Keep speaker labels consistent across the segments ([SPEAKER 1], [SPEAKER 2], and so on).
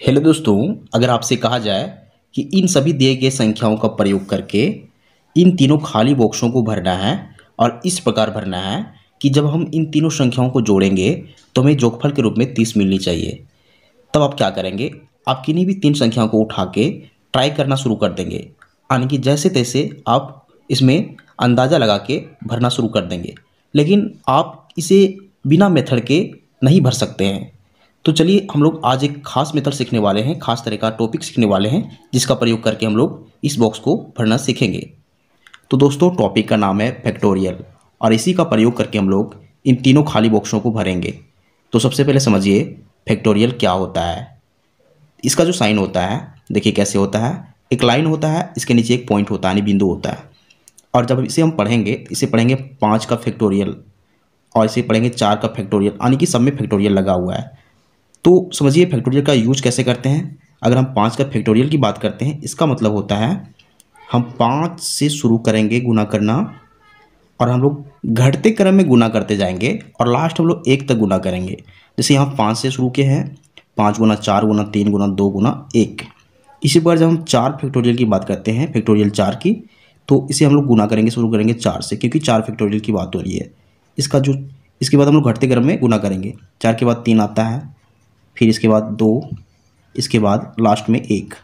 [SPEAKER 1] Hello दोस्तों, अगर आपसे कहा जाए कि इन सभी दिए गए संख्याओं का प्रयोग करके इन तीनों खाली बॉक्सों को भरना है और इस प्रकार भरना है कि जब हम इन तीनों संख्याओं को जोड़ेंगे तो हमें जोगफल के रूप में 30 मिलनी चाहिए। तब आप क्या करेंगे? आप किन्हीं भी तीन संख्याओं को उठा के ट्राई करना शुरू कर देंगे, यानी कि जैसे तैसे आप इसमें अंदाज़ा लगा के भरना शुरू कर देंगे। लेकिन आप इसे बिना मेथड के नहीं भर सकते हैं। तो चलिए हम लोग आज एक खास मेथड सीखने वाले हैं, खास तरह का टॉपिक सीखने वाले हैं जिसका प्रयोग करके हम लोग इस बॉक्स को भरना सीखेंगे। तो दोस्तों, टॉपिक का नाम है फैक्टोरियल और इसी का प्रयोग करके हम लोग इन तीनों खाली बॉक्सों को भरेंगे। तो सबसे पहले समझिए फैक्टोरियल क्या होता है। इसका जो साइन होता है देखिए कैसे होता है। एक लाइन होता है, इसके नीचे एक पॉइंट होता है यानी बिंदु होता है। और जब इसे हम पढ़ेंगे, इसे पढ़ेंगे 5 का फैक्टोरियल और इसे पढ़ेंगे 4 का फैक्टोरियल, यानी कि सब में फैक्टोरियल लगा हुआ है। तो समझिए फैक्टोरियल का यूज कैसे करते हैं। अगर हम 5 का फैक्टोरियल की बात करते हैं, इसका मतलब होता है हम 5 से शुरू करेंगे गुना करना और हम लोग घटते क्रम में गुना करते जाएंगे और लास्ट हम लोग 1 तक गुना करेंगे। जैसे यहाँ 5 से शुरू किए हैं, 5 गुना 4 गुना 3 गुना 2 गुना 1। इसी प्रकार जब हम 4 फैक्टोरियल की बात करते हैं, फैक्टोरियल 4 की, तो इसे हम लोग गुना करेंगे, शुरू करेंगे 4 से, क्योंकि 4 फैक्टोरियल की बात हो रही है। इसके बाद हम लोग घटते क्रम में गुना करेंगे। 4 के बाद 3 आता है, फिर इसके बाद 2, इसके बाद लास्ट में 1।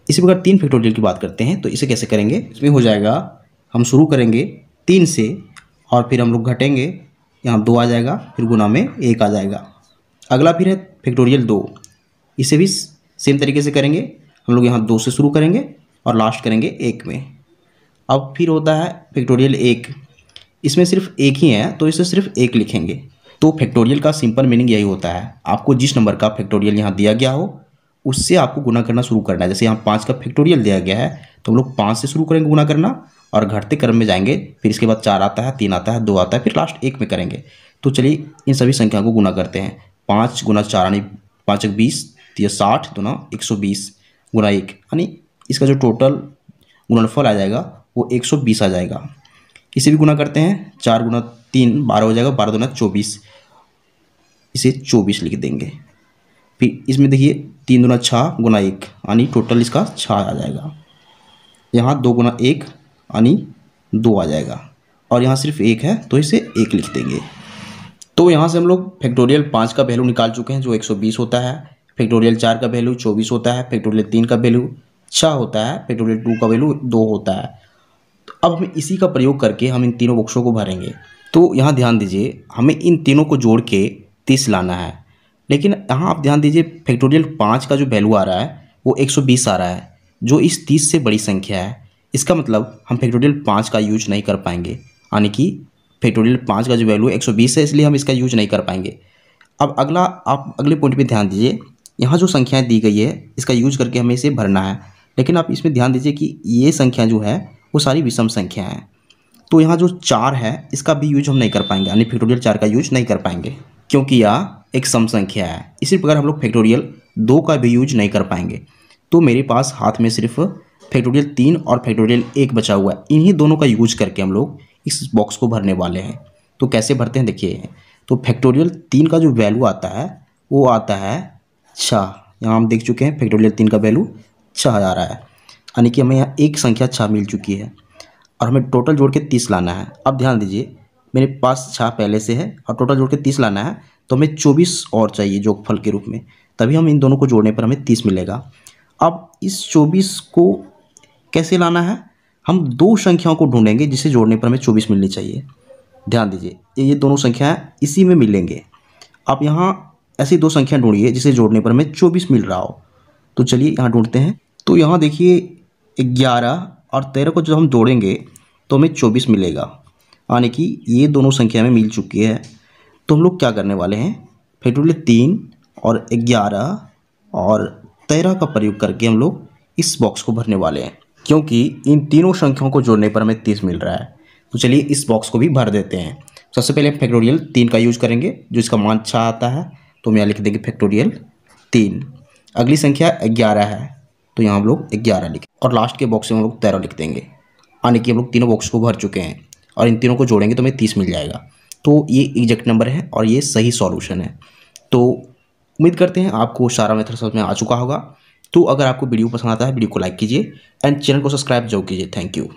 [SPEAKER 1] इसी प्रकार 3 फैक्टोरियल की बात करते हैं, तो इसे कैसे करेंगे। इसमें हो जाएगा, हम शुरू करेंगे 3 से और फिर हम लोग घटेंगे, यहाँ 2 आ जाएगा, फिर गुना में 1 आ जाएगा। अगला फिर है फैक्टोरियल 2। इसे भी सेम तरीके से करेंगे। हम लोग यहाँ 2 से शुरू करेंगे और लास्ट करेंगे 1 में। अब फिर होता है फैक्टोरियल 1। इसमें सिर्फ 1 ही है तो इसे सिर्फ 1 लिखेंगे। तो फैक्टोरियल का सिंपल मीनिंग यही होता है, आपको जिस नंबर का फैक्टोरियल यहाँ दिया गया हो उससे आपको गुना करना शुरू करना है। जैसे यहाँ 5 का फैक्टोरियल दिया गया है तो हम लोग 5 से शुरू करेंगे गुना करना और घटते क्रम में जाएंगे। फिर इसके बाद 4 आता है, 3 आता है, 2 आता है, फिर लास्ट 1 में करेंगे। तो चलिए इन सभी संख्या को गुना करते हैं। 5 गुना 4 यानी 5 20, 60 दुना 120 गुना 1, यानी इसका जो टोटल गुणनफल आ जाएगा वो 120 आ जाएगा। इसे भी गुना करते हैं। 4 गुना 3 12 हो जाएगा, 12 दुना 24, इसे 24 लिख देंगे। फिर इसमें देखिए 3 दुना 6 गुना 1, यानी टोटल इसका 6 आ जाएगा। यहाँ 2 गुना 1 यानी 2 आ जाएगा और यहाँ सिर्फ 1 है तो इसे 1 लिख देंगे। तो यहाँ से हम लोग फैक्टोरियल 5 का वैल्यू निकाल चुके हैं जो 120 होता है। फैक्टोरियल 4 का वैल्यू 24 होता है। फैक्टोरियल 3 का वैल्यू 6 होता है। फैक्टोरियल 2 का वैल्यू 2 होता है। तो अब हम इसी का प्रयोग करके हम इन तीनों बॉक्सों को भरेंगे। तो यहाँ ध्यान दीजिए, हमें इन तीनों को जोड़ के 30 लाना है। लेकिन यहाँ आप ध्यान दीजिए फैक्टोरियल 5 का जो वैल्यू आ रहा है वो 120 आ रहा है, जो इस 30 से बड़ी संख्या है। इसका मतलब हम फैक्टोरियल 5 का यूज नहीं कर पाएंगे, यानी कि फैक्टोरियल 5 का जो वैल्यू 120 है इसलिए हम इसका यूज नहीं कर पाएंगे। अब अगला, आप अगले पॉइंट पे ध्यान दीजिए। यहाँ जो संख्याएँ दी गई है इसका यूज करके हमें इसे भरना है। लेकिन आप इसमें ध्यान दीजिए कि ये संख्या जो है वो सारी विषम संख्या हैं। तो यहाँ जो 4 है इसका भी यूज हम नहीं कर पाएंगे, यानी फैक्टोरियल 4 का यूज नहीं कर पाएंगे क्योंकि यह एक सम संख्या है। इसी प्रकार हम लोग फैक्टोरियल 2 का भी यूज नहीं कर पाएंगे। तो मेरे पास हाथ में सिर्फ फैक्टोरियल 3 और फैक्टोरियल 1 बचा हुआ है। इन्हीं दोनों का यूज करके हम लोग इस बॉक्स को भरने वाले हैं। तो कैसे भरते हैं देखिए। तो फैक्टोरियल 3 का जो वैल्यू आता है वो आता है 6। यहाँ हम देख चुके हैं फैक्टोरियल 3 का वैल्यू 6 आ रहा है, यानी कि हमें यहाँ एक संख्या 6 मिल चुकी है और हमें टोटल जोड़ के 30 लाना है। अब ध्यान दीजिए मेरे पास 6 पहले से है और टोटल जोड़ के 30 लाना है, तो हमें 24 और चाहिए जोगफल के रूप में। तभी हम इन दोनों को जोड़ने पर हमें 30 मिलेगा। अब इस 24 को कैसे लाना है, हम दो संख्याओं को ढूंढेंगे जिसे जोड़ने पर हमें 24 मिलनी चाहिए। ध्यान दीजिए ये दोनों संख्याएं इसी में मिलेंगे। आप यहाँ ऐसी दो संख्या ढूंढिए जिसे जोड़ने पर हमें 24 मिल रहा हो। तो चलिए यहाँ ढूंढते हैं। तो यहाँ देखिए 11 और 13 को जब हम जोड़ेंगे तो हमें 24 मिलेगा, यानी कि ये दोनों संख्या में मिल चुकी है। तो हम लोग क्या करने वाले हैं, फैक्टोरियल 3 और 11 और 13 का प्रयोग करके हम लोग इस बॉक्स को भरने वाले हैं, क्योंकि इन तीनों संख्याओं को जोड़ने पर हमें 30 मिल रहा है। तो चलिए इस बॉक्स को भी भर देते हैं। सबसे पहले फैक्टोरियल 3 का यूज करेंगे जो इसका मान 6 आता है, तो हम यहाँ लिख देंगे फैक्टोरियल 3। अगली संख्या 11 है तो यहाँ हम लोग 11 लिखें और लास्ट के बॉक्स में हम लोग 13 लिख देंगे, यानी कि हम लोग तीनों बॉक्स को भर चुके हैं और इन तीनों को जोड़ेंगे तो हमें 30 मिल जाएगा। तो ये एग्जैक्ट नंबर है और ये सही सॉल्यूशन है। तो उम्मीद करते हैं आपको सारा मेथड समझ में आ चुका होगा। तो अगर आपको वीडियो पसंद आता है वीडियो को लाइक कीजिए एंड चैनल को सब्सक्राइब जरूर कीजिए। Thank you.